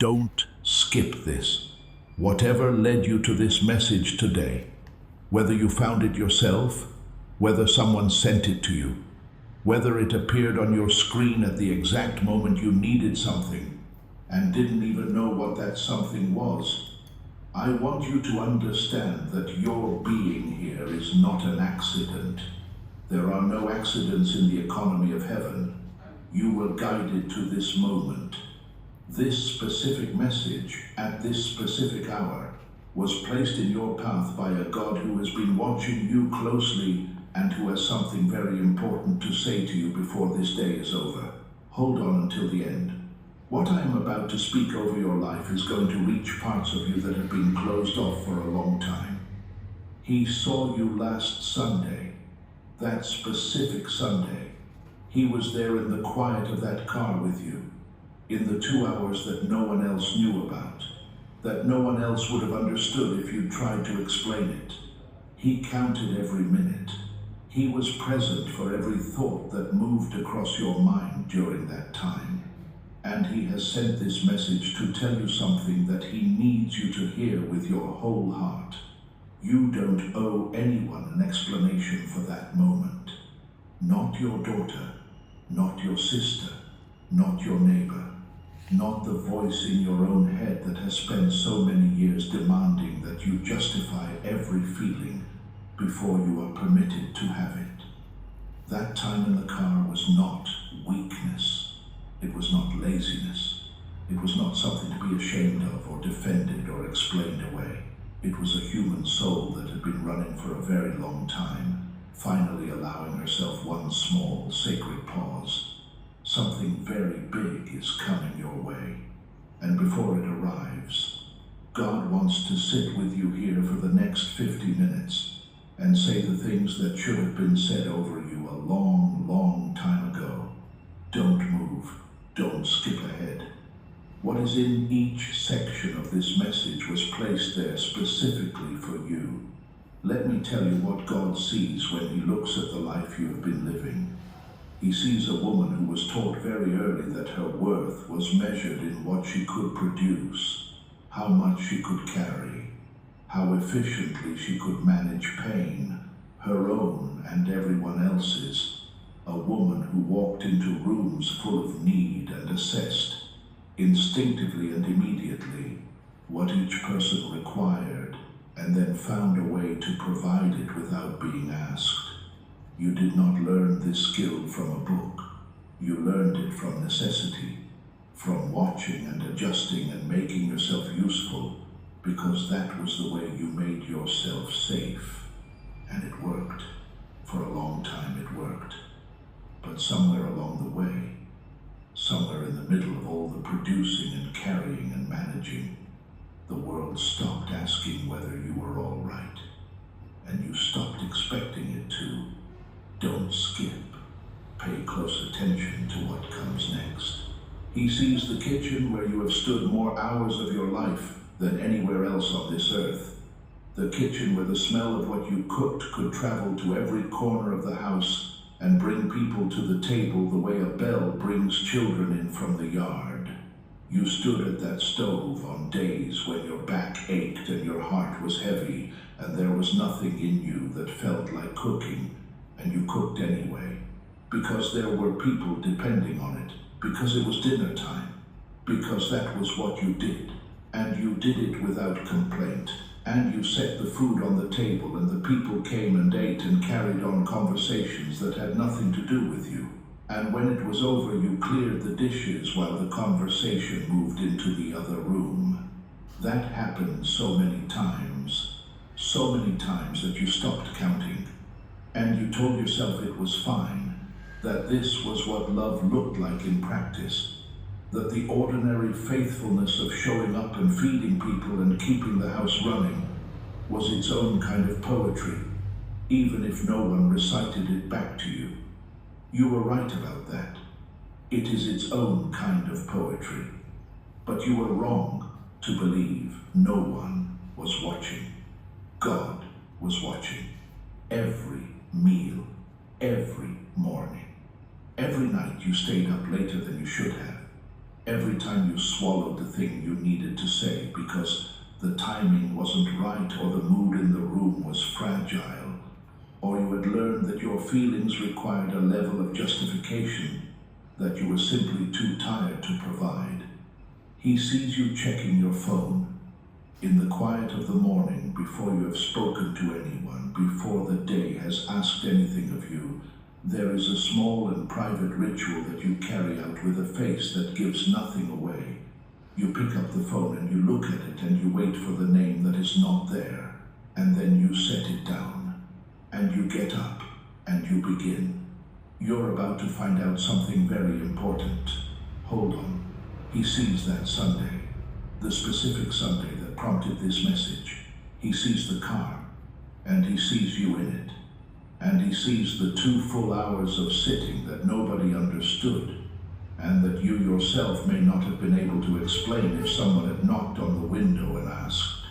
Don't skip this. Whatever led you to this message today, whether you found it yourself, whether someone sent it to you, whether it appeared on your screen at the exact moment you needed something and didn't even know what that something was, I want you to understand that your being here is not an accident. There are no accidents in the economy of heaven. You were guided to this moment. This specific message at this specific hour was placed in your path by a God who has been watching you closely and who has something very important to say to you before this day is over. Hold on until the end. What I am about to speak over your life is going to reach parts of you that have been closed off for a long time. He saw you last Sunday, that specific Sunday. He was there in the quiet of that car with you, in the 2 hours that no one else knew about, that no one else would have understood if you tried to explain it. He counted every minute. He was present for every thought that moved across your mind during that time. And he has sent this message to tell you something that he needs you to hear with your whole heart. You don't owe anyone an explanation for that moment. Not your daughter, not your sister, not your neighbor, not the voice in your own head that has spent so many years demanding that you justify every feeling before you are permitted to have it. That time in the car was not weakness. It was not laziness. It was not something to be ashamed of or defended or explained away. It was a human soul that had been running for a very long time, finally allowing herself one small, sacred pause. Something very big is coming your way, and before it arrives, God wants to sit with you here for the next 50 minutes and say the things that should have been said over you a long, long time ago. Don't move. Don't skip ahead. What is in each section of this message was placed there specifically for you. Let me tell you what God sees when he looks at the life you have been living. He sees a woman who was taught very early that her worth was measured in what she could produce, how much she could carry, how efficiently she could manage pain, her own and everyone else's. A woman who walked into rooms full of need and assessed, instinctively and immediately, what each person required, and then found a way to provide it without being asked. You did not learn this skill from a book. You learned it from necessity, from watching and adjusting and making yourself useful, because that was the way you made yourself safe. And it worked. For a long time it worked. But somewhere along the way, somewhere in the middle of all the producing and carrying and managing, the world stopped asking whether you were all right, and you stopped expecting it to. Don't skip. Pay close attention to what comes next. He sees the kitchen where you have stood more hours of your life than anywhere else on this earth. The kitchen where the smell of what you cooked could travel to every corner of the house and bring people to the table the way a bell brings children in from the yard. You stood at that stove on days when your back ached and your heart was heavy and there was nothing in you that felt like cooking, and you cooked anyway, because there were people depending on it, because it was dinner time, because that was what you did, and you did it without complaint. And you set the food on the table and the people came and ate and carried on conversations that had nothing to do with you. And when it was over, you cleared the dishes while the conversation moved into the other room. That happened so many times that you stopped counting. And you told yourself it was fine, that this was what love looked like in practice. That the ordinary faithfulness of showing up and feeding people and keeping the house running was its own kind of poetry, even if no one recited it back to you. You were right about that. It is its own kind of poetry. But you were wrong to believe no one was watching. God was watching. Every meal, every morning. Every night you stayed up later than you should have. Every time you swallowed the thing you needed to say because the timing wasn't right or the mood in the room was fragile, or you had learned that your feelings required a level of justification that you were simply too tired to provide. He sees you checking your phone in the quiet of the morning before you have spoken to anyone, before the day has asked anything of you. There is a small and private ritual that you carry out with a face that gives nothing away. You pick up the phone and you look at it and you wait for the name that is not there, and then you set it down, and you get up and you begin. You're about to find out something very important. Hold on. He sees that Sunday, the specific Sunday that prompted this message. He sees the car, and he sees you in it. And he sees the 2 full hours of sitting that nobody understood, and that you yourself may not have been able to explain if someone had knocked on the window and asked.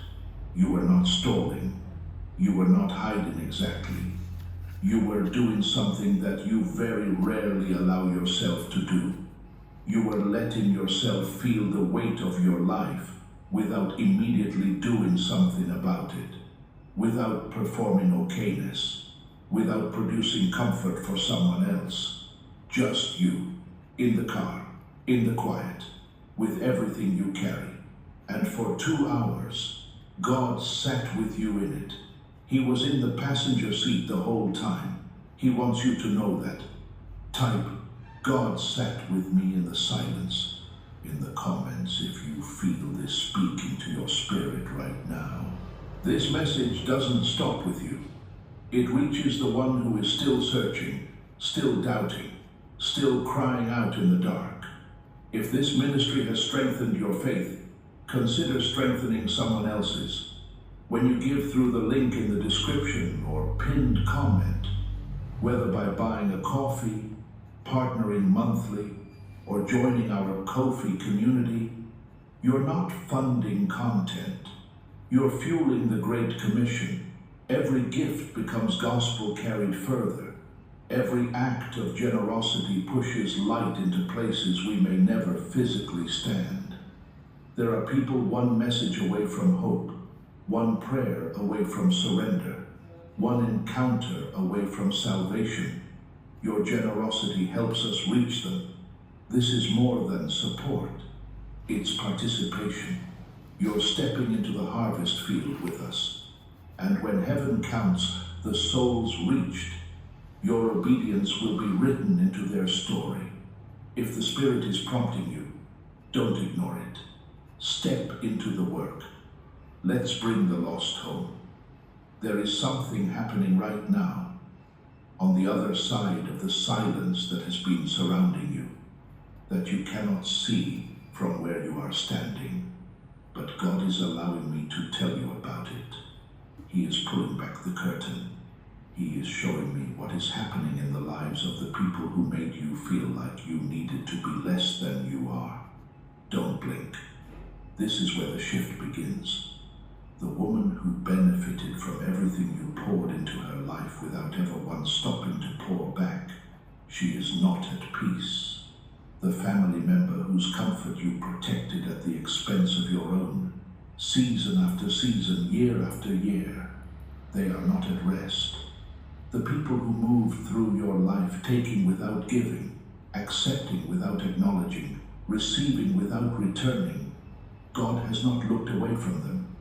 You were not stalling. You were not hiding exactly. You were doing something that you very rarely allow yourself to do. You were letting yourself feel the weight of your life without immediately doing something about it, without performing okayness, without producing comfort for someone else. Just you, in the car, in the quiet, with everything you carry. And for 2 hours, God sat with you in it. He was in the passenger seat the whole time. He wants you to know that. Type, God sat with me in the silence, in the comments if you feel this speaking to your spirit right now. This message doesn't stop with you. It reaches the one who is still searching, still doubting, still crying out in the dark. If this ministry has strengthened your faith, consider strengthening someone else's. When you give through the link in the description or pinned comment, whether by buying a coffee, partnering monthly, or joining our Ko-fi community, you're not funding content. You're fueling the Great Commission. Every gift becomes gospel carried further. Every act of generosity pushes light into places we may never physically stand. There are people one message away from hope, one prayer away from surrender, one encounter away from salvation. Your generosity helps us reach them. This is more than support. It's participation. You're stepping into the harvest field with us. And when heaven counts the souls reached, your obedience will be written into their story. If the Spirit is prompting you, don't ignore it. Step into the work. Let's bring the lost home. There is something happening right now, on the other side of the silence that has been surrounding you, that you cannot see from where you are standing. But God is allowing me to tell you about it. He is pulling back the curtain. He is showing me what is happening in the lives of the people who made you feel like you needed to be less than you are. Don't blink. This is where the shift begins. The woman who benefited from everything you poured into her life without ever once stopping to pour back, she is not at peace. The family member whose comfort you protected at the expense of your own, season after season, year after year, they are not at rest. The people who moved through your life taking without giving, accepting without acknowledging, receiving without returning, God has not looked away from them.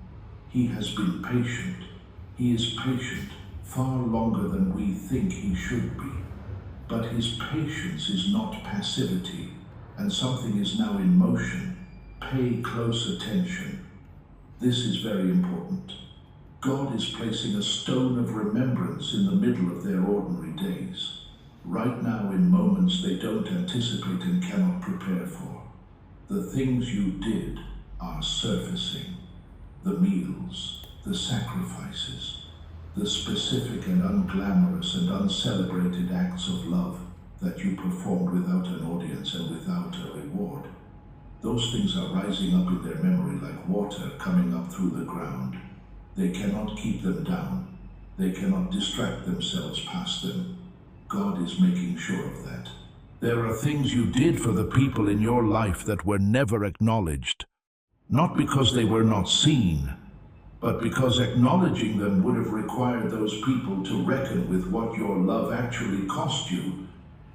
He has been patient. He is patient far longer than we think he should be. But his patience is not passivity, and something is now in motion. Pay close attention. This is very important. God is placing a stone of remembrance in the middle of their ordinary days, right now in moments they don't anticipate and cannot prepare for. The things you did are surfacing. The meals, the sacrifices, the specific and unglamorous and uncelebrated acts of love that you performed without an audience and without a reward. Those things are rising up in their memory like water coming up through the ground. They cannot keep them down. They cannot distract themselves past them. God is making sure of that. There are things you did for the people in your life that were never acknowledged, not because they were not seen, but because acknowledging them would have required those people to reckon with what your love actually cost you.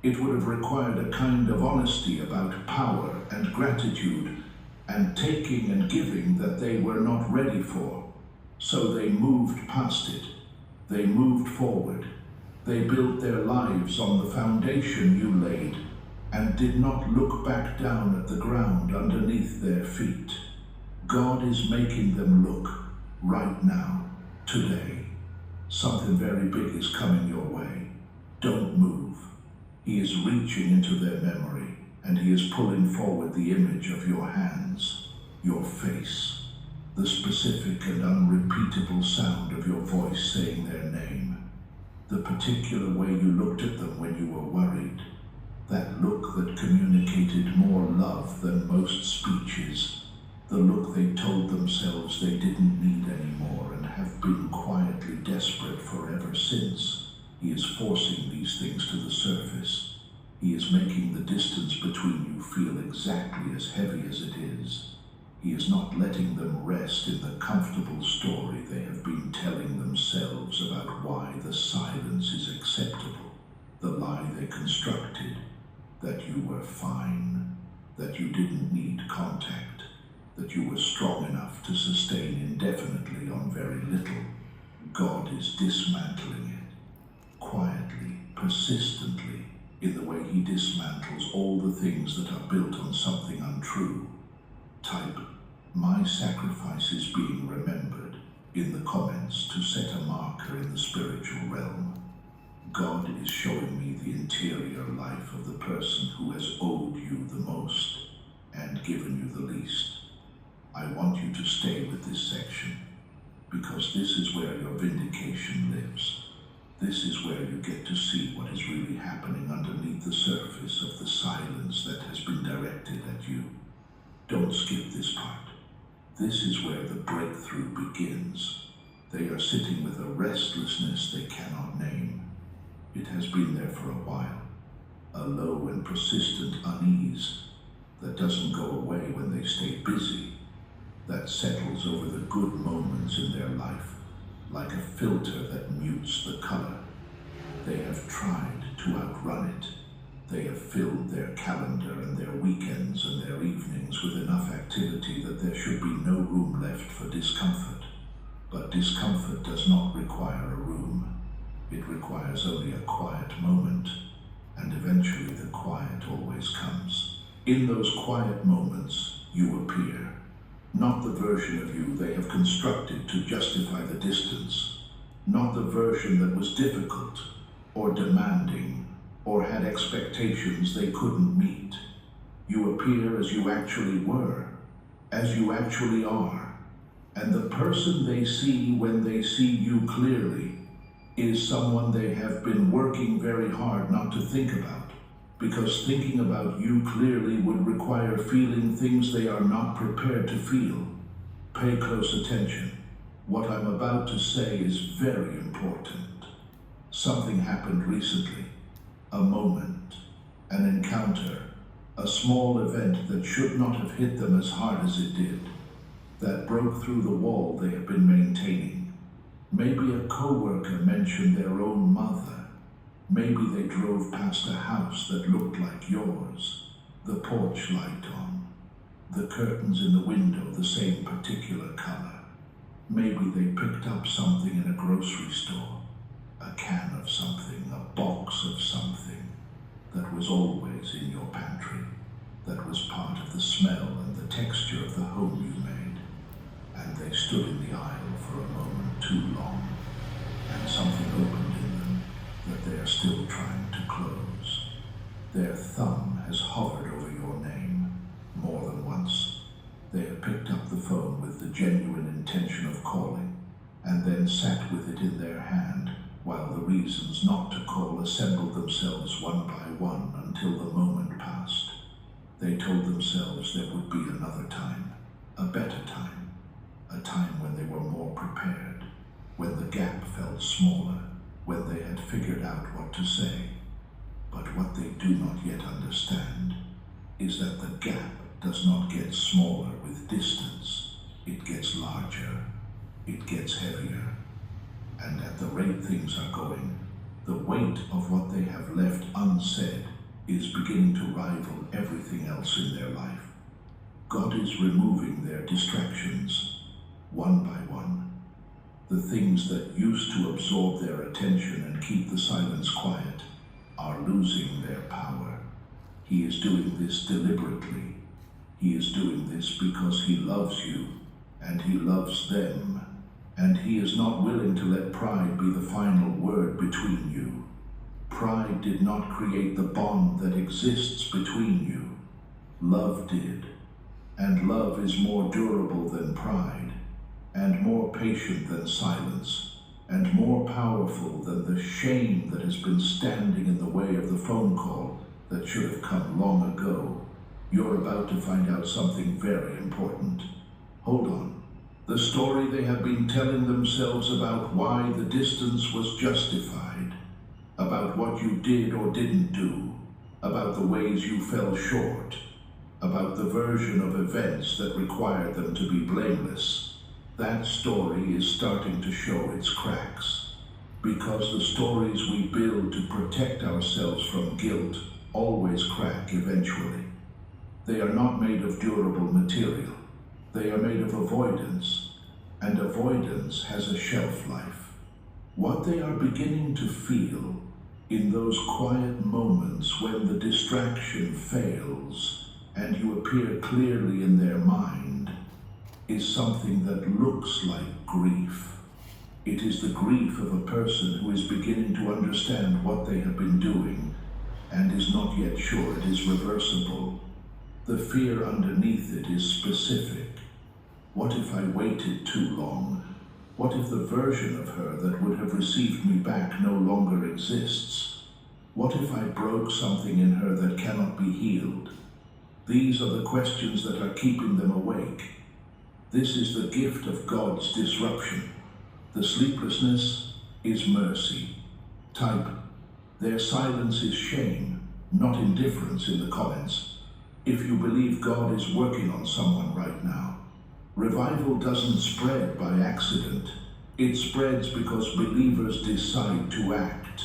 It would have required a kind of honesty about power and gratitude and taking and giving that they were not ready for. So they moved past it. They moved forward. They built their lives on the foundation you laid and did not look back down at the ground underneath their feet. God is making them look right now, today. Something very big is coming your way. Don't move. He is reaching into their memory, and he is pulling forward the image of your hands, your face, the specific and unrepeatable sound of your voice saying their name, the particular way you looked at them when you were worried, that look that communicated more love than most speeches, the look they told themselves they didn't need anymore and have been quietly desperate for ever since. He is forcing these things to the surface. He is making the distance between you feel exactly as heavy as it is. He is not letting them rest in the comfortable story they have been telling themselves about why the silence is acceptable, the lie they constructed, that you were fine, that you didn't need contact, that you were strong enough to sustain indefinitely on very little. God is dismantling it, quietly, persistently, in the way he dismantles all the things that are built on something untrue. Type, "My sacrifice is being remembered," in the comments to set a marker in the spiritual realm. God is showing me the interior life of the person who has owed you the most and given you the least. I want you to stay with this section, because this is where your vindication lives. This is where you get to see what is really happening underneath the surface of the silence that has been directed at you. Don't skip this part. This is where the breakthrough begins. They are sitting with a restlessness they cannot name. It has been there for a while, a low and persistent unease that doesn't go away when they stay busy, that settles over the good moments in their life, like a filter that mutes the color. They have tried to outrun it. They have filled their calendar and their weekends and their evenings with enough activity that there should be no room left for discomfort. But discomfort does not require a room. It requires only a quiet moment, and eventually the quiet always comes. In those quiet moments, you appear. Not the version of you they have constructed to justify the distance, not the version that was difficult or demanding or had expectations they couldn't meet. You appear as you actually were, as you actually are, and the person they see when they see you clearly is someone they have been working very hard not to think about, because thinking about you clearly would require feeling things they are not prepared to feel. Pay close attention. What I'm about to say is very important. Something happened recently, a moment, an encounter, a small event that should not have hit them as hard as it did, that broke through the wall they have been maintaining. Maybe a coworker mentioned their own mother. Maybe they drove past a house that looked like yours, the porch light on, the curtains in the window the same particular color. Maybe they picked up something in a grocery store, a can of something, a box of something that was always in your pantry, that was part of the smell and the texture of the home you made. And they stood in the aisle for a moment too long, and something opened in them that they are still trying to close. Their thumb has hovered over your name more than once. They have picked up the phone with the genuine intention of calling, and then sat with it in their hand while the reasons not to call assembled themselves one by one until the moment passed. They told themselves there would be another time, a better time, a time when they were more prepared, when the gap felt smaller, when they had figured out what to say. But what they do not yet understand is that the gap does not get smaller with distance. It gets larger, it gets heavier, and at the rate things are going, the weight of what they have left unsaid is beginning to rival everything else in their life. God is removing their distractions, one by one. The things that used to absorb their attention and keep the silence quiet are losing their power. He is doing this deliberately. He is doing this because He loves you, and He loves them, and He is not willing to let pride be the final word between you. Pride did not create the bond that exists between you. Love did, and love is more durable than pride, and more patient than silence, and more powerful than the shame that has been standing in the way of the phone call that should have come long ago. You're about to find out something very important. Hold on. The story they have been telling themselves about why the distance was justified, about what you did or didn't do, about the ways you fell short, about the version of events that required them to be blameless. That story is starting to show its cracks, because the stories we build to protect ourselves from guilt always crack eventually. They are not made of durable material. They are made of avoidance, and avoidance has a shelf life. What they are beginning to feel in those quiet moments when the distraction fails and you appear clearly in their mind is something that looks like grief. It is the grief of a person who is beginning to understand what they have been doing and is not yet sure it is reversible. The fear underneath it is specific. What if I waited too long? What if the version of her that would have received me back no longer exists? What if I broke something in her that cannot be healed? These are the questions that are keeping them awake. This is the gift of God's disruption. The sleeplessness is mercy. Type, their silence is shame, not indifference in the comments. If you believe God is working on someone right now, revival doesn't spread by accident. It spreads because believers decide to act.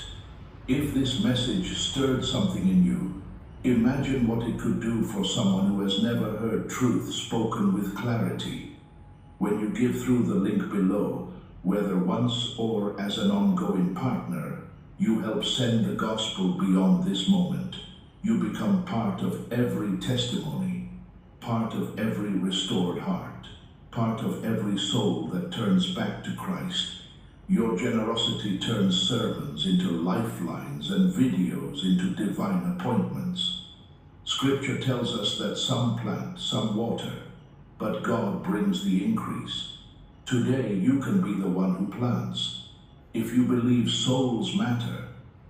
If this message stirred something in you, imagine what it could do for someone who has never heard truth spoken with clarity. When you give through the link below, whether once or as an ongoing partner, you help send the gospel beyond this moment. You become part of every testimony, part of every restored heart, part of every soul that turns back to Christ. Your generosity turns sermons into lifelines and videos into divine appointments. Scripture tells us that some plant, some water, but God brings the increase. Today you can be the one who plants. If you believe souls matter,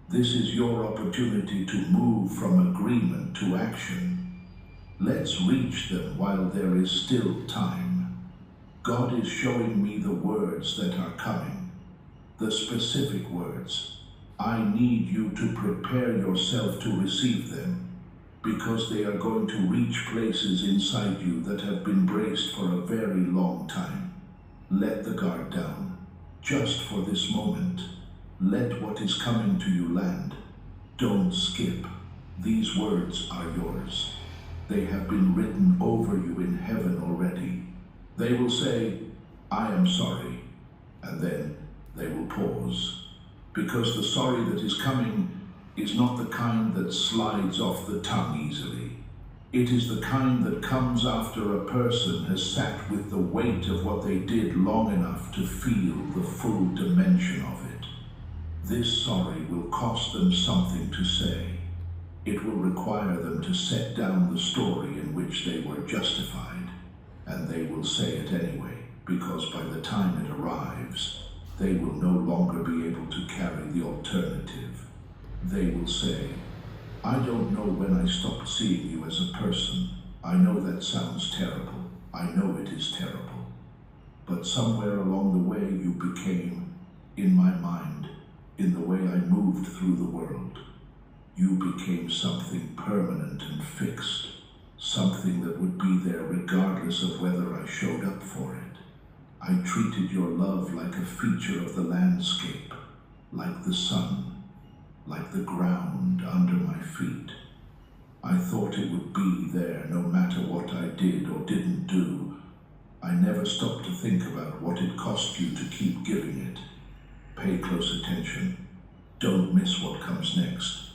this is your opportunity to move from agreement to action. Let's reach them while there is still time. God is showing me the words that are coming, the specific words. I need you to prepare yourself to receive them, because they are going to reach places inside you that have been braced for a very long time. Let the guard down, just for this moment. Let what is coming to you land. Don't skip. These words are yours. They have been written over you in heaven already. They will say, I am sorry, and then they will pause, because the sorry that is coming is not the kind that slides off the tongue easily. It is the kind that comes after a person has sat with the weight of what they did long enough to feel the full dimension of it. This sorry will cost them something to say. It will require them to set down the story in which they were justified, and they will say it anyway, because by the time it arrives, they will no longer be able to carry the alternative. They will say, I don't know when I stopped seeing you as a person. I know that sounds terrible. I know it is terrible. But somewhere along the way you became, in my mind, in the way I moved through the world. You became something permanent and fixed, something that would be there regardless of whether I showed up for it. I treated your love like a feature of the landscape, like the sun, like the ground under my feet. I thought it would be there no matter what I did or didn't do. I never stopped to think about what it cost you to keep giving it. Pay close attention. Don't miss what comes next.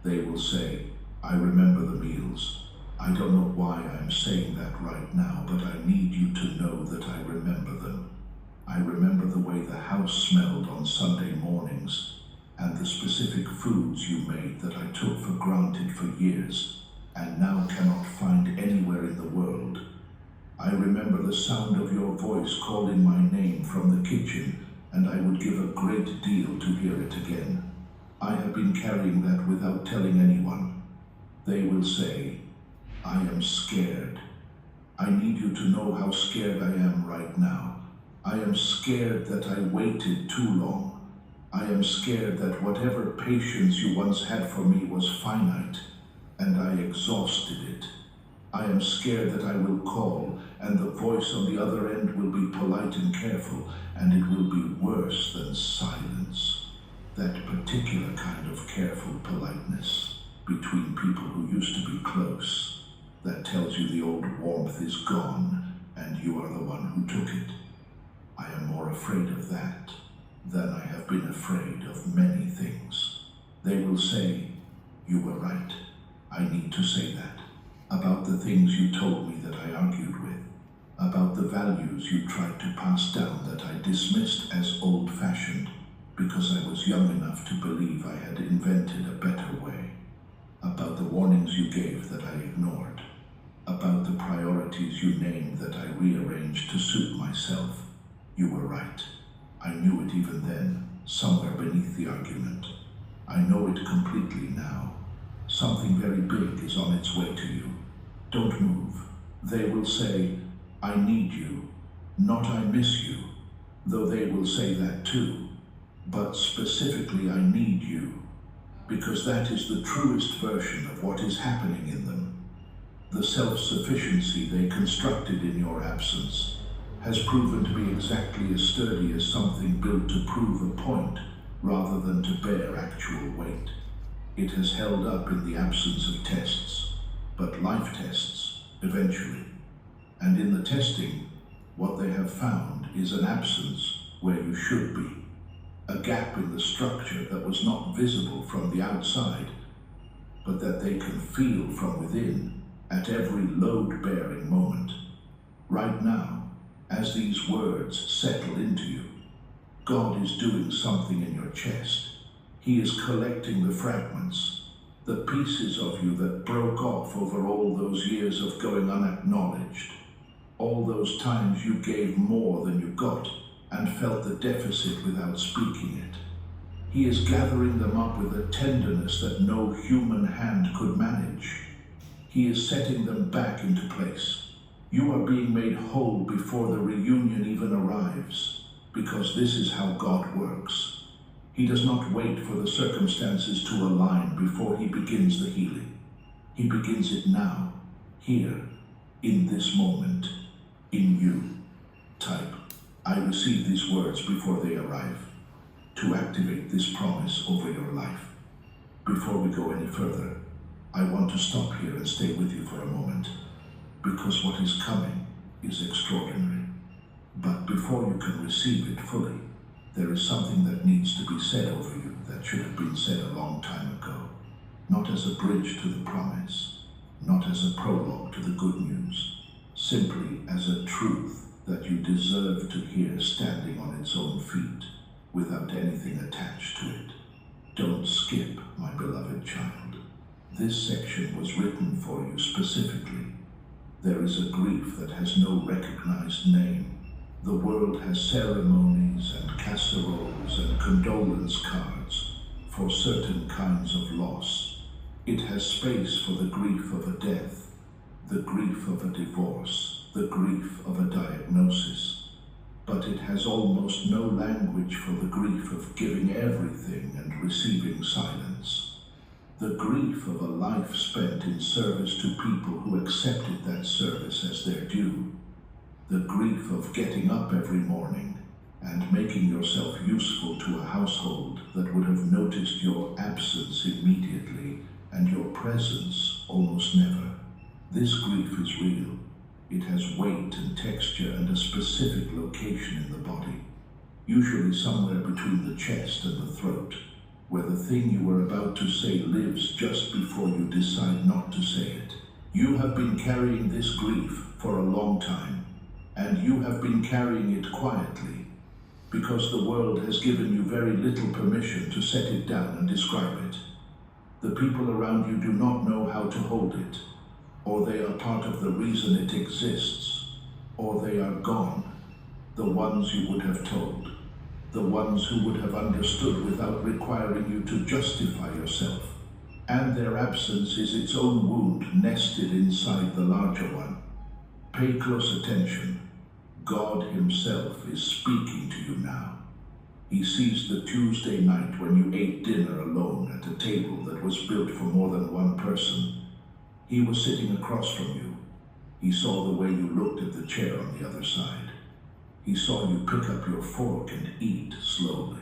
They will say, I remember the meals. I don't know why I'm saying that right now, but I need you to know that I remember them. I remember the way the house smelled on Sunday mornings, and the specific foods you made that I took for granted for years, and now cannot find anywhere in the world. I remember the sound of your voice calling my name from the kitchen, and I would give a great deal to hear it again. I have been carrying that without telling anyone. They will say, I am scared. I need you to know how scared I am right now. I am scared that I waited too long. I am scared that whatever patience you once had for me was finite, and I exhausted it. I am scared that I will call, and the voice on the other end will be polite and careful, and it will be worse than silence. That particular kind of careful politeness between people who used to be close, that tells you the old warmth is gone, and you are the one who took it. I am more afraid of that than I have been afraid of many things. They will say, you were right. I need to say that. About the things you told me that I argued with. About the values you tried to pass down that I dismissed as old-fashioned because I was young enough to believe I had invented a better way. About the warnings you gave that I ignored. About the priorities you named that I rearranged to suit myself. You were right. I knew it even then, somewhere beneath the argument. I know it completely now. Something very big is on its way to you. Don't move. They will say, I need you, not I miss you, though they will say that too. But specifically, I need you, because that is the truest version of what is happening in them. The self-sufficiency they constructed in your absence has proven to be exactly as sturdy as something built to prove a point rather than to bear actual weight. It has held up in the absence of tests, but life tests eventually. And in the testing, what they have found is an absence where you should be, a gap in the structure that was not visible from the outside, but that they can feel from within at every load-bearing moment. Right now, as these words settle into you, God is doing something in your chest. He is collecting the fragments, the pieces of you that broke off over all those years of going unacknowledged, all those times you gave more than you got and felt the deficit without speaking it. He is gathering them up with a tenderness that no human hand could manage. He is setting them back into place. You are being made whole before the reunion even arrives, because this is how God works. He does not wait for the circumstances to align before he begins the healing. He begins it now, here, in this moment, in you. Type, I receive these words before they arrive, to activate this promise over your life. Before we go any further, I want to stop here and stay with you for a moment, because what is coming is extraordinary. But before you can receive it fully, there is something that needs to be said over you that should have been said a long time ago. Not as a bridge to the promise, not as a prologue to the good news, simply as a truth that you deserve to hear standing on its own feet, without anything attached to it. Don't skip, my beloved child. This section was written for you specifically. There is a grief that has no recognized name. The world has ceremonies and casseroles and condolence cards for certain kinds of loss. It has space for the grief of a death, the grief of a divorce, the grief of a diagnosis. But it has almost no language for the grief of giving everything and receiving silence. The grief of a life spent in service to people who accepted that service as their due. The grief of getting up every morning and making yourself useful to a household that would have noticed your absence immediately and your presence almost never. This grief is real. It has weight and texture and a specific location in the body, usually somewhere between the chest and the throat, where the thing you were about to say lives just before you decide not to say it. You have been carrying this grief for a long time, and you have been carrying it quietly, because the world has given you very little permission to set it down and describe it. The people around you do not know how to hold it, or they are part of the reason it exists, or they are gone, the ones you would have told, the ones who would have understood without requiring you to justify yourself. And their absence is its own wound nested inside the larger one. Pay close attention. God Himself is speaking to you now. He sees the Tuesday night when you ate dinner alone at a table that was built for more than one person. He was sitting across from you. He saw the way you looked at the chair on the other side. He saw you pick up your fork and eat slowly.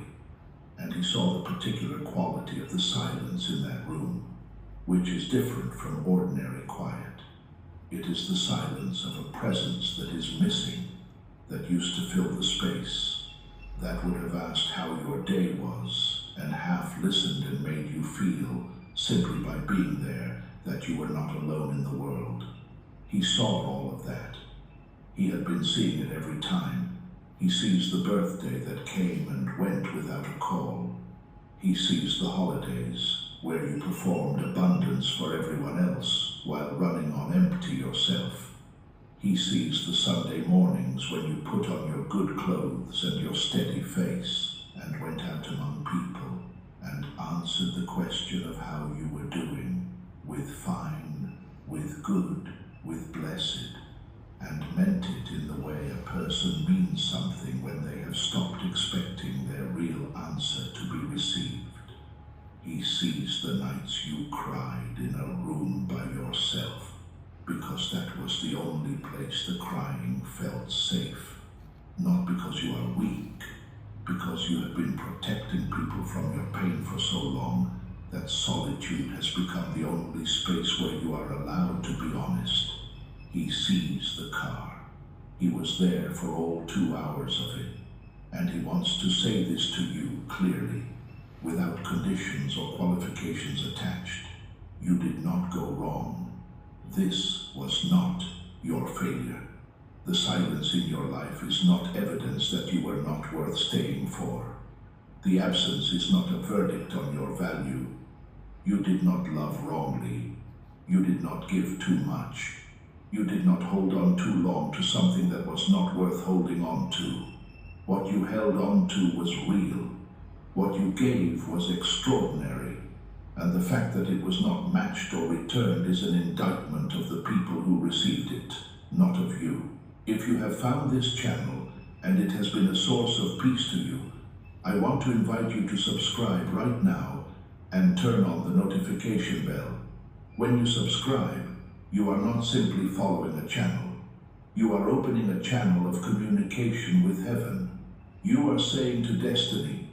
And he saw the particular quality of the silence in that room, which is different from ordinary quiet. It is the silence of a presence that is missing, that used to fill the space, that would have asked how your day was and half listened and made you feel, simply by being there, that you were not alone in the world. He saw all of that. He had been seeing it every time. He sees the birthday that came and went without a call. He sees the holidays, where you performed abundance for everyone else while running on empty yourself. He sees the Sunday mornings when you put on your good clothes and your steady face and went out among people and answered the question of how you were doing, with fine, with good, with blessed, and meant it in the way a person means something when they have stopped expecting their real answer to be received. He sees the nights you cried in a room by yourself, because that was the only place the crying felt safe. Not because you are weak, because you have been protecting people from your pain for so long that solitude has become the only space where you are allowed to be honest. He sees the car. He was there for all 2 hours of it, and he wants to say this to you clearly, without conditions or qualifications attached. You did not go wrong. This was not your failure. The silence in your life is not evidence that you were not worth staying for. The absence is not a verdict on your value. You did not love wrongly. You did not give too much. You did not hold on too long to something that was not worth holding on to. What you held on to was real. What you gave was extraordinary. And the fact that it was not matched or returned is an indictment of the people who received it, not of you. If you have found this channel and it has been a source of peace to you, I want to invite you to subscribe right now and turn on the notification bell. When you subscribe, you are not simply following a channel. You are opening a channel of communication with heaven. You are saying to destiny,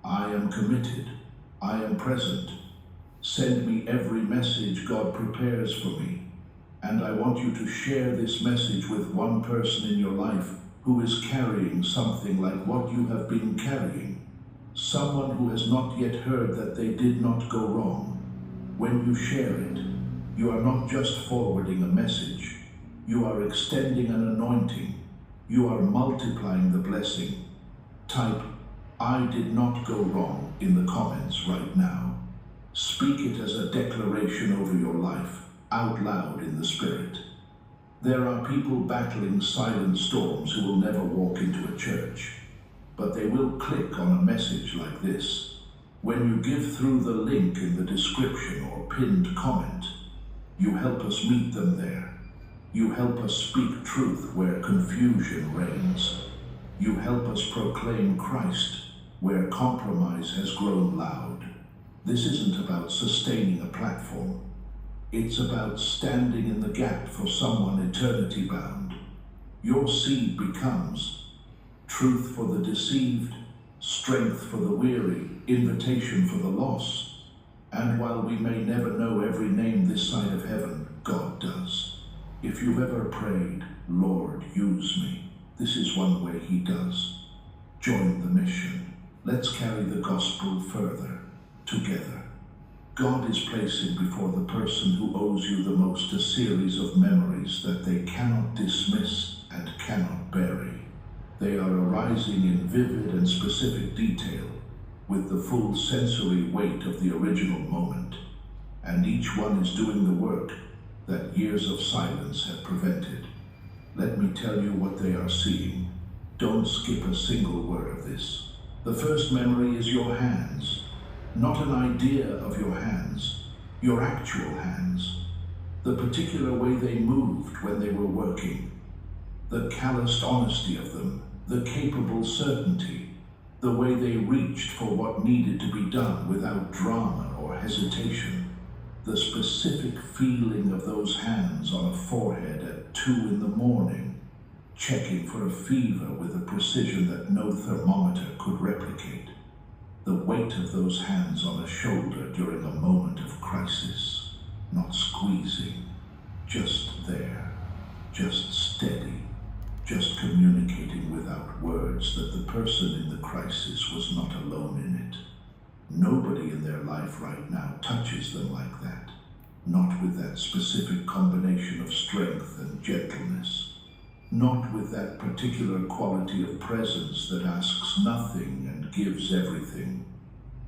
I am committed. I am present. Send me every message God prepares for me. And I want you to share this message with one person in your life who is carrying something like what you have been carrying. Someone who has not yet heard that they did not go wrong. When you share it, you are not just forwarding a message. You are extending an anointing. You are multiplying the blessing. Type, I did not go wrong in the comments right now. Speak it as a declaration over your life, out loud in the Spirit. There are people battling silent storms who will never walk into a church, but they will click on a message like this. When you give through the link in the description or pinned comment, you help us meet them there. You help us speak truth where confusion reigns. You help us proclaim Christ where compromise has grown loud. This isn't about sustaining a platform. It's about standing in the gap for someone eternity bound. Your seed becomes truth for the deceived, strength for the weary, invitation for the lost. And while we may never know every name this side of heaven, God does. If you've ever prayed, Lord, use me, this is one way He does. Join the mission. Let's carry the gospel further, together. God is placing before the person who owes you the most a series of memories that they cannot dismiss and cannot bury. They are arising in vivid and specific detail, with the full sensory weight of the original moment, and each one is doing the work that years of silence have prevented. Let me tell you what they are seeing. Don't skip a single word of this. The first memory is your hands. Not an idea of your hands, your actual hands. The particular way they moved when they were working. The calloused honesty of them, the capable certainty, the way they reached for what needed to be done without drama or hesitation. The specific feeling of those hands on a forehead at 2 in the morning, checking for a fever with a precision that no thermometer could replicate. The weight of those hands on a shoulder during a moment of crisis, not squeezing, just there, just steady, just communicating without words that the person in the crisis was not alone in it. Nobody in their life right now touches them like that, not with that specific combination of strength and gentleness, not with that particular quality of presence that asks nothing and gives everything.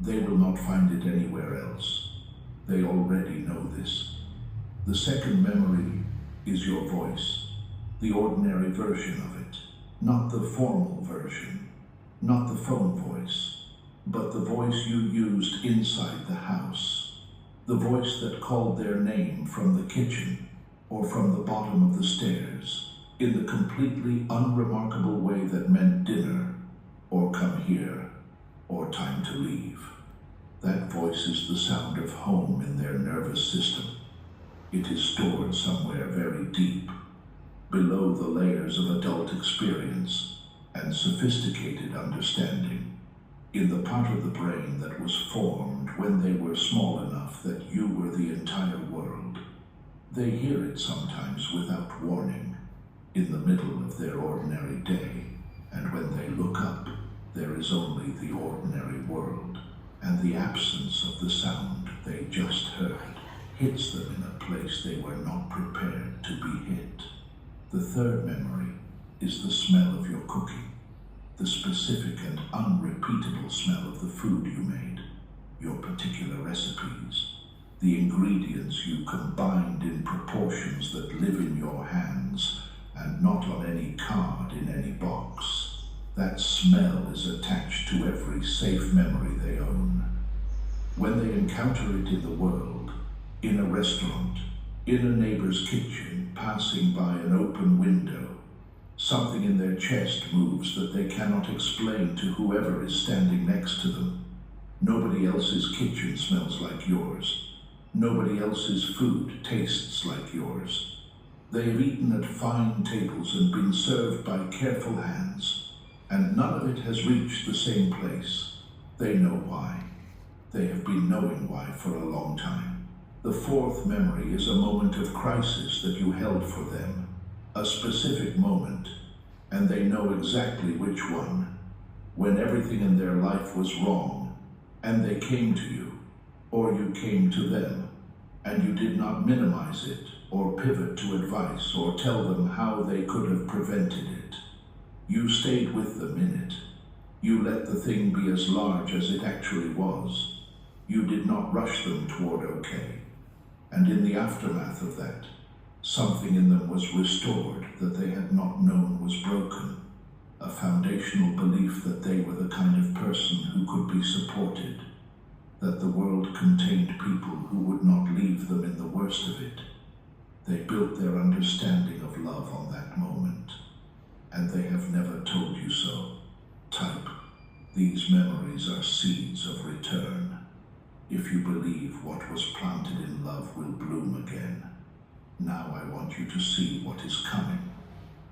They will not find it anywhere else. They already know this. The second memory is your voice, the ordinary version of it, not the formal version, not the phone voice, but the voice you used inside the house, the voice that called their name from the kitchen or from the bottom of the stairs, in the completely unremarkable way that meant dinner, or come here, or time to leave. That voice is the sound of home in their nervous system. It is stored somewhere very deep, below the layers of adult experience and sophisticated understanding, in the part of the brain that was formed when they were small enough that you were the entire world. They hear it sometimes without warning, in the middle of their ordinary day, and when they look up, there is only the ordinary world, and the absence of the sound they just heard hits them in a place they were not prepared to be hit. The third memory is the smell of your cooking, the specific and unrepeatable smell of the food you made, your particular recipes, the ingredients you combined in proportions that live in your hands and not on any card in any box. That smell is attached to every safe memory they own. When they encounter it in the world, in a restaurant, in a neighbor's kitchen, passing by an open window, something in their chest moves that they cannot explain to whoever is standing next to them. Nobody else's kitchen smells like yours. Nobody else's food tastes like yours. They have eaten at fine tables and been served by careful hands, and none of it has reached the same place. They know why. They have been knowing why for a long time. The fourth memory is a moment of crisis that you held for them, a specific moment, and they know exactly which one, when everything in their life was wrong, and they came to you, or you came to them, and you did not minimize it, or pivot to advice, or tell them how they could have prevented it. You stayed with them in it. You let the thing be as large as it actually was. You did not rush them toward okay. And in the aftermath of that, something in them was restored that they had not known was broken, a foundational belief that they were the kind of person who could be supported, that the world contained people who would not leave them in the worst of it. They built their understanding of love on that moment, and they have never told you so. Type, these memories are seeds of return. If if you believe what was planted in love will bloom again. Now I want you to see what is coming.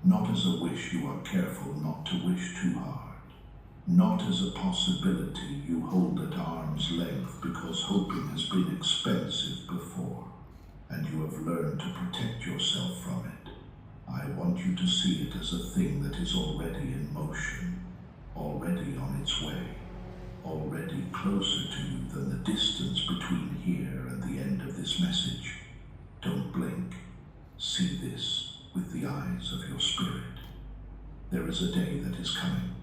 Not as a wish, you are careful not to wish too hard. Not as a possibility you hold at arm's length because hoping has been expensive before, and you have learned to protect yourself from it. I want you to see it as a thing that is already in motion, already on its way, already closer to you than the distance between here and the end of this message. Don't blink. See this with the eyes of your spirit. There is a day that is coming,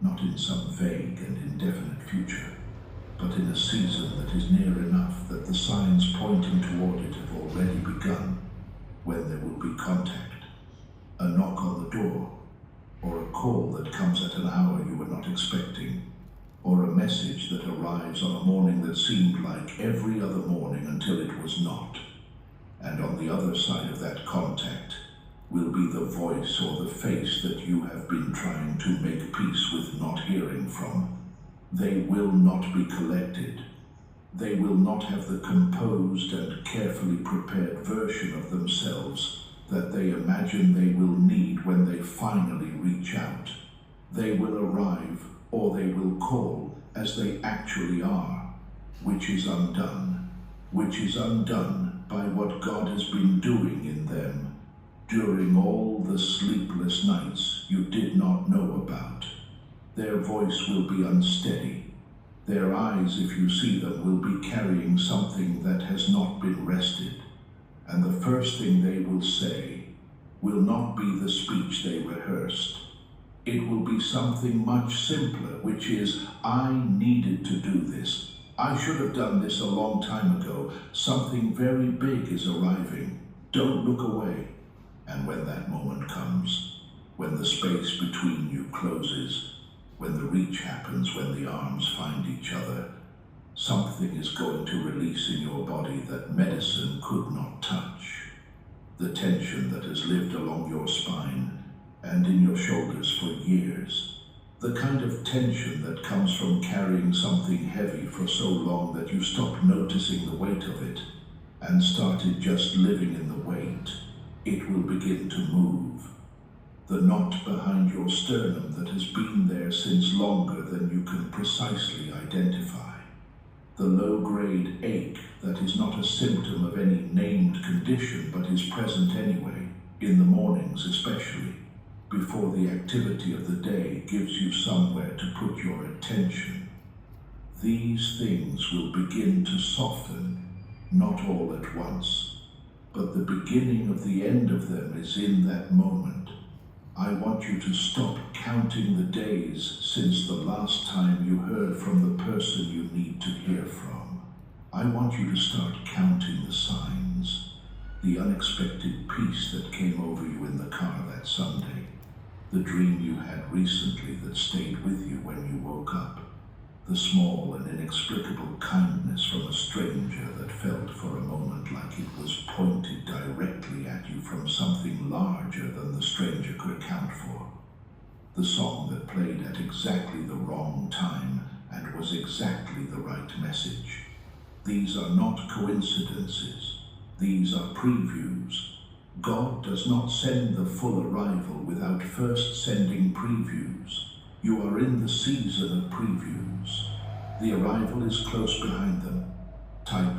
not in some vague and indefinite future, but in a season that is near enough that the signs pointing toward it have already begun, when there will be contact, a knock on the door, or a call that comes at an hour you were not expecting, or a message that arrives on a morning that seemed like every other morning until it was not. And on the other side of that contact will be the voice or the face that you have been trying to make peace with not hearing from. They will not be collected. They will not have the composed and carefully prepared version of themselves that they imagine they will need when they finally reach out. They will arrive, or they will call, as they actually are, which is undone by what God has been doing in them during all the sleepless nights you did not know about. Their voice will be unsteady. Their eyes, if you see them, will be carrying something that has not been rested. And the first thing they will say will not be the speech they rehearsed. It will be something much simpler, which is, I needed to do this. I should have done this a long time ago. Something very big is arriving. Don't look away. And when that moment comes, when the space between you closes, when the reach happens, when the arms find each other, something is going to release in your body that medicine could not touch. The tension that has lived along your spine and in your shoulders for years. The kind of tension that comes from carrying something heavy for so long that you stopped noticing the weight of it and started just living in the weight. It will begin to move. The knot behind your sternum that has been there since longer than you can precisely identify. The low-grade ache that is not a symptom of any named condition but is present anyway, in the mornings especially, before the activity of the day gives you somewhere to put your attention. These things will begin to soften, not all at once, but the beginning of the end of them is in that moment. I want you to stop counting the days since the last time you heard from the person you need to hear from. I want you to start counting the signs, the unexpected peace that came over you in the car that Sunday, the dream you had recently that stayed with you when you woke up, the small and inexplicable kindness from a stranger that felt for a moment like it was pointed directly at you from something larger than the stranger could account for, the song that played at exactly the wrong time and was exactly the right message. These are not coincidences. These are previews. God does not send the full arrival without first sending previews. You are in the season of previews. The arrival is close behind them. Type,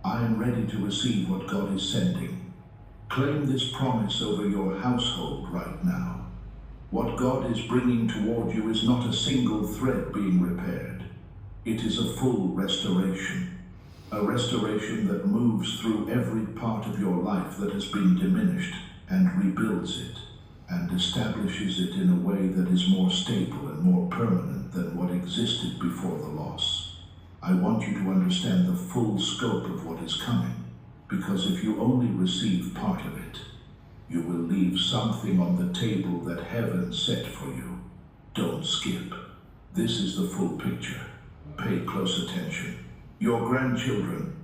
I am ready to receive what God is sending. Claim this promise over your household right now. What God is bringing toward you is not a single thread being repaired. It is a full restoration. A restoration that moves through every part of your life that has been diminished and rebuilds it and establishes it in a way that is more stable and more permanent than what existed before the loss. I want you to understand the full scope of what is coming, because if you only receive part of it, you will leave something on the table that heaven set for you. Don't skip. This is the full picture. Pay close attention. Your grandchildren,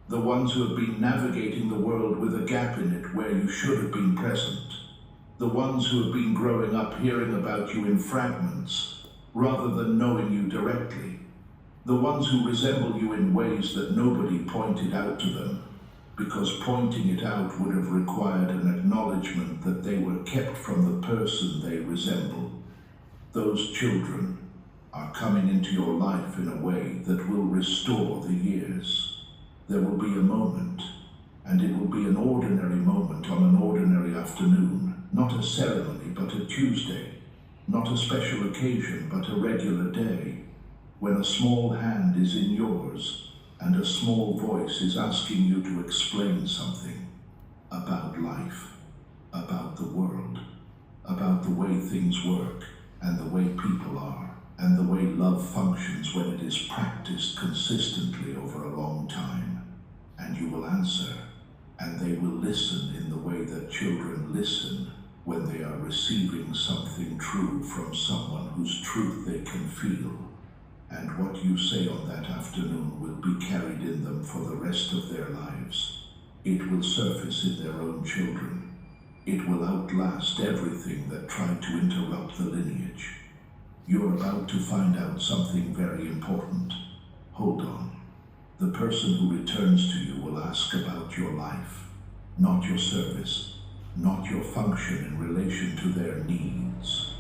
the ones who have been navigating the world with a gap in it where you should have been present, the ones who have been growing up hearing about you in fragments rather than knowing you directly, The ones who resemble you in ways that nobody pointed out to them, because pointing it out would have required an acknowledgement that they were kept from the person they resemble. Those children are coming into your life in a way that will restore the years. There will be a moment, and it will be an ordinary moment on an ordinary afternoon, not a ceremony but a Tuesday, not a special occasion but a regular day, when a small hand is in yours and a small voice is asking you to explain something about life, about the world, about the way things work and the way people are, and the way love functions when it is practiced consistently over a long time. And you will answer, and they will listen in the way that children listen when they are receiving something true from someone whose truth they can feel. And what you say on that afternoon will be carried in them for the rest of their lives. It will surface in their own children. It will outlast everything that tried to interrupt the lineage. You're about to find out something very important. Hold on. The person who returns to you will ask about your life, not your service, not your function in relation to their needs.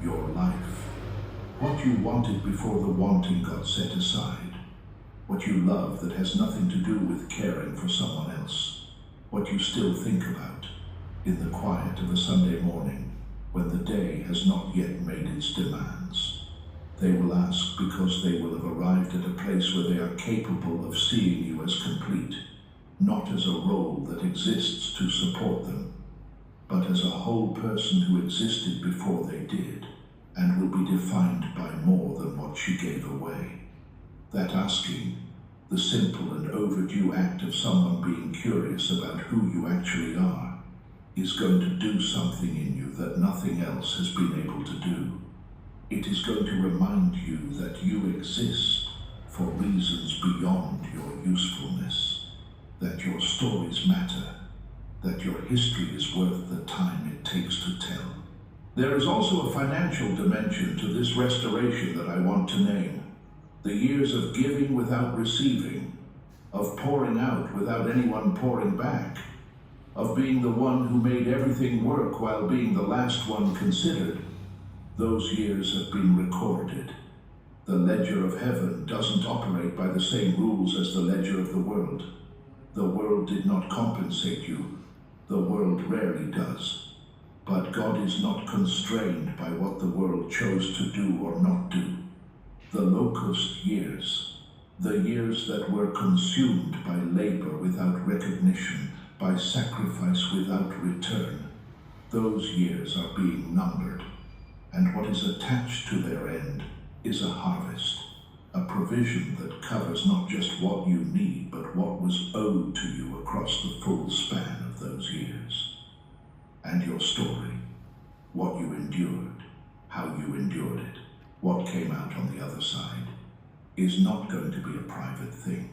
Your life. What you wanted before the wanting got set aside. What you love that has nothing to do with caring for someone else. What you still think about in the quiet of a Sunday morning when the day has not yet made its demands. They will ask because they will have arrived at a place where they are capable of seeing you as complete, not as a role that exists to support them, but as a whole person who existed before they did, and will be defined by more than what she gave away. That asking, the simple and overdue act of someone being curious about who you actually are, is going to do something in you that nothing else has been able to do. It is going to remind you that you exist for reasons beyond your usefulness, that your stories matter, that your history is worth the time it takes to tell. There is also a financial dimension to this restoration that I want to name. The years of giving without receiving, of pouring out without anyone pouring back, of being the one who made everything work while being the last one considered. Those years have been recorded. The ledger of heaven doesn't operate by the same rules as the ledger of the world. The world did not compensate you. The world rarely does. But God is not constrained by what the world chose to do or not do. The locust years, the years that were consumed by labor without recognition, by sacrifice without return, those years are being numbered, and what is attached to their end is a harvest, a provision that covers not just what you need, but what was owed to you across the full span of those years. And your story, what you endured, how you endured it, what came out on the other side, is not going to be a private thing.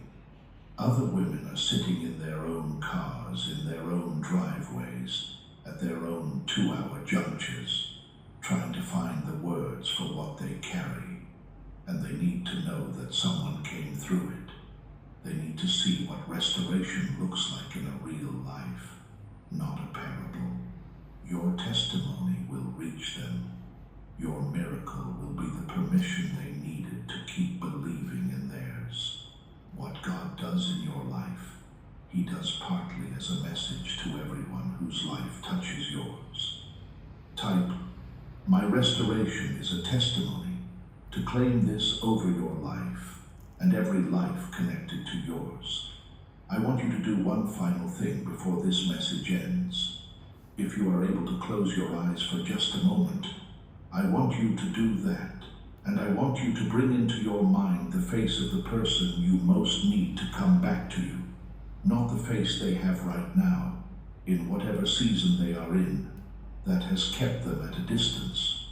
Other women are sitting in their own cars, in their own driveways, at their own 2-hour junctures, trying to find the words for what they carry, and they need to know that someone came through it. They need to see what restoration looks like in a real life, not a parable. Your testimony will reach them. Your miracle will be the permission they needed to keep believing in theirs. What God does in your life, He does partly as a message to everyone whose life touches yours. Type, my restoration is a testimony, to claim this over your life and every life connected to yours. I want you to do one final thing before this message ends. If you are able to close your eyes for just a moment, I want you to do that. And I want you to bring into your mind the face of the person you most need to come back to you, not the face they have right now, in whatever season they are in, that has kept them at a distance,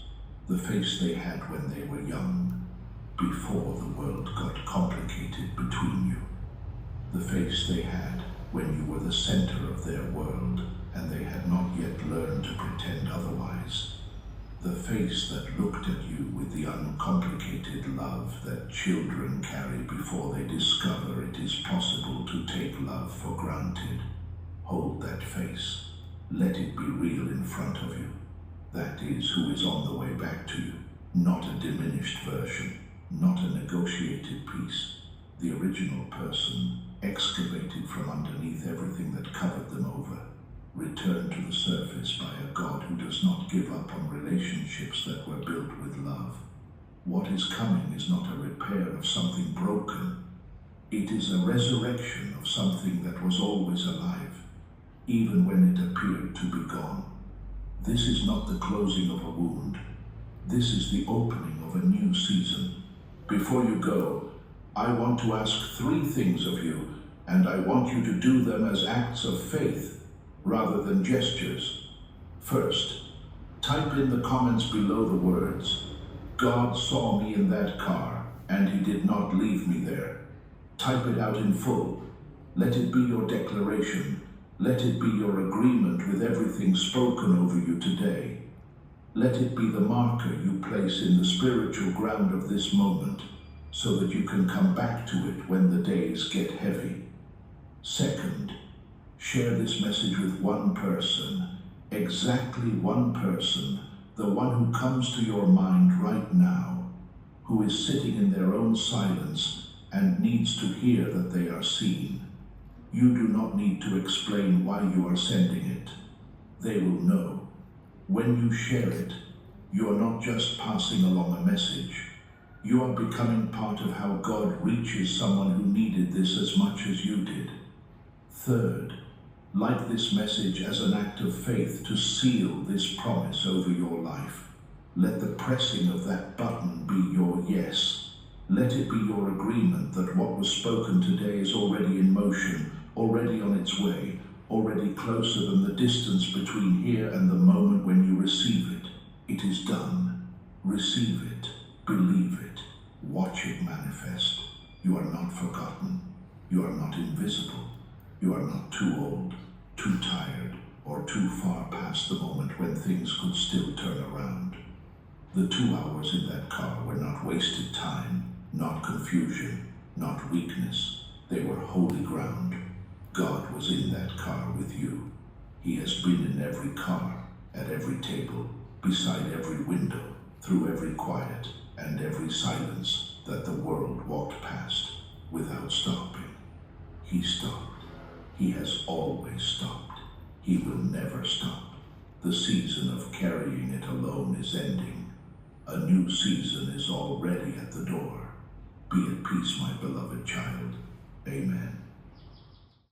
the face they had when they were young, before the world got complicated between you, the face they had when you were the center of their world and they had not yet learned to pretend otherwise. The face that looked at you with the uncomplicated love that children carry before they discover it is possible to take love for granted. Hold that face. Let it be real in front of you. That is who is on the way back to you. Not a diminished version, not a negotiated piece. The original person, excavated from underneath everything that covered them over, returned to the surface by a God who does not give up on relationships that were built with love. What is coming is not a repair of something broken. It is a resurrection of something that was always alive, even when it appeared to be gone. This is not the closing of a wound. This is the opening of a new season. Before you go, I want to ask 3 things of you, and I want you to do them as acts of faith rather than gestures. First, type in the comments below the words, "God saw me in that car, and he did not leave me there." Type it out in full. Let it be your declaration. Let it be your agreement with everything spoken over you today. Let it be the marker you place in the spiritual ground of this moment, so that you can come back to it when the days get heavy. Second, share this message with one person, exactly one person, the one who comes to your mind right now, who is sitting in their own silence and needs to hear that they are seen. You do not need to explain why you are sending it. They will know. When you share it, you are not just passing along a message. You are becoming part of how God reaches someone who needed this as much as you did. Third, like this message as an act of faith to seal this promise over your life. Let the pressing of that button be your yes. Let it be your agreement that what was spoken today is already in motion, already on its way, already closer than the distance between here and the moment when you receive it. It is done. Receive it. Believe it. Watch it manifest. You are not forgotten. You are not invisible. You are not too old, too tired, or too far past the moment when things could still turn around. The 2 hours in that car were not wasted time, not confusion, not weakness. They were holy ground. God was in that car with you. He has been in every car, at every table, beside every window, through every quiet and every silence that the world walked past without stopping. He stopped. He has always stopped. He will never stop. The season of carrying it alone is ending. A new season is already at the door. Be at peace, my beloved child.